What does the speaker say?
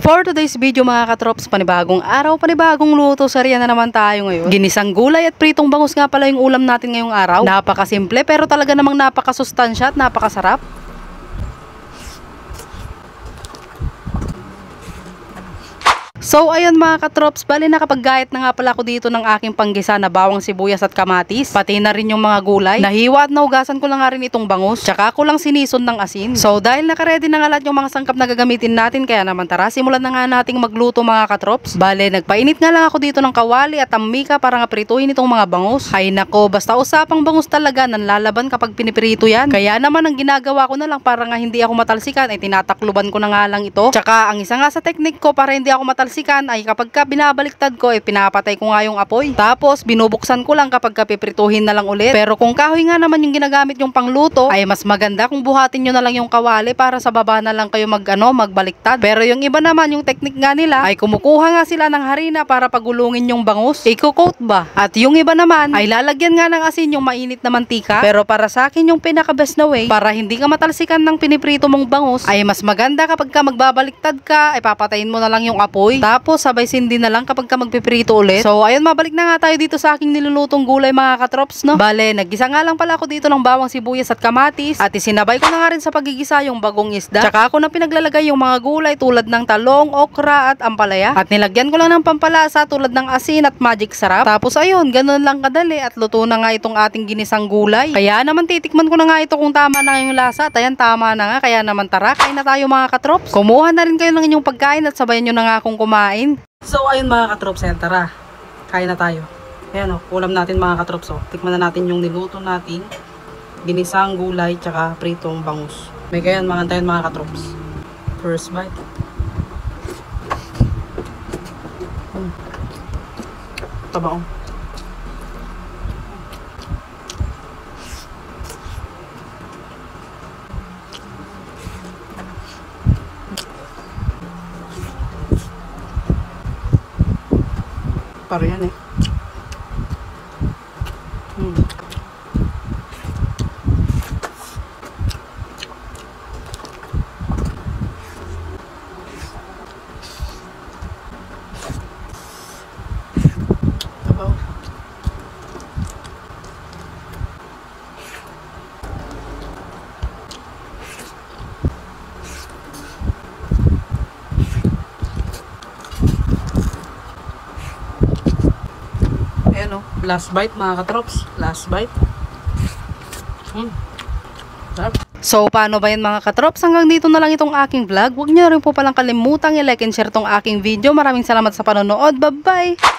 For today's video mga katrops, panibagong araw, panibagong luto. Sariya na naman tayo ngayon. Ginisang gulay at pritong bangus nga pala yung ulam natin ngayong araw. Napakasimple pero talaga namang napakasustansya at napakasarap. So ayun mga katrops, bali nakapaggayat na nga pala ako dito ng aking panggisa na bawang sibuyas at kamatis, pati na rin yung mga gulay. Nahiwa at naugasan ko lang nga rin itong bangus, tsaka ko lang sinison ng asin. So dahil nakaredy na nga lahat yung mga sangkap na gagamitin natin, kaya naman tara simulan na nga nating magluto mga katrops. Bale nagpainit nga lang ako dito ng kawali at amika para nga prituhin itong mga bangus. Hay nako, basta usapang bangus talaga, nanlalaban kapag piniprito yan. Kaya naman ang ginagawa ko na lang para nga hindi ako matalsikan ay tinatakluban ko na nga lang ito. Tsaka ang isa nga sa technique ko para hindi ako matalsikan ay kapag ka binabaliktad ko ay pinapatay ko nga yung apoy. Tapos binubuksan ko lang kapag ka piprituhin na lang ulit. Pero kung kahoy nga naman yung ginagamit yung pangluto ay mas maganda kung buhatin nyo na lang yung kawali para sa baba na lang kayo magbaliktad. Pero yung iba naman yung technique nga nila ay kumukuha nga sila ng harina para pagulungin yung bangus. Iko-coat ba? At yung iba naman ay lalagyan nga ng asin yung mainit na mantika. Pero para sa akin yung pinaka-best na way para hindi ka matalsikan ng piniprito mong bangus ay mas maganda kapag ka magbabaliktad ka ay papatayin mo na lang yung apoy. Tapos sabay sindi na lang kapag ka magpiprito ulit. So ayun, mabalik na nga tayo dito sa aking nilulutong gulay mga katrops, no? Bale, naggisa nga lang pala ako dito ng bawang sibuyas at kamatis at isinabay ko na nga rin sa pagigisa yung bagong isda. Tsaka ako na pinaglalagay yung mga gulay tulad ng talong, okra at ampalaya. At nilagyan ko lang ng pampalasa tulad ng asin at magic sarap. Tapos ayun, ganun lang kadali at luto na nga itong ating ginisang gulay. Kaya naman titikman ko na nga ito kung tama na yung lasa. At ayan, tama na nga. Kaya naman tara, kain na tayo mga katrops. Kumuha na rin kayo ng inyong pagkain at sabayan nyo na nga akong kumain. So ayun mga katrops, ayan, tara, kain na tayo. Ayan o, ulam natin mga katrops o. Tikman na natin yung niluto natin ginisang gulay tsaka pritong bangus. May kayan mga antayin mga katrops. First bite. Taba o. Para yan eh. Tabaw. Ayan o, last bite mga katrops. Last bite. Sarap. So paano ba yan mga katrops? Hanggang dito na lang itong aking vlog. Huwag nyo na rin po palang kalimutang i-like and share tong aking video. Maraming salamat sa panonood. Bye bye!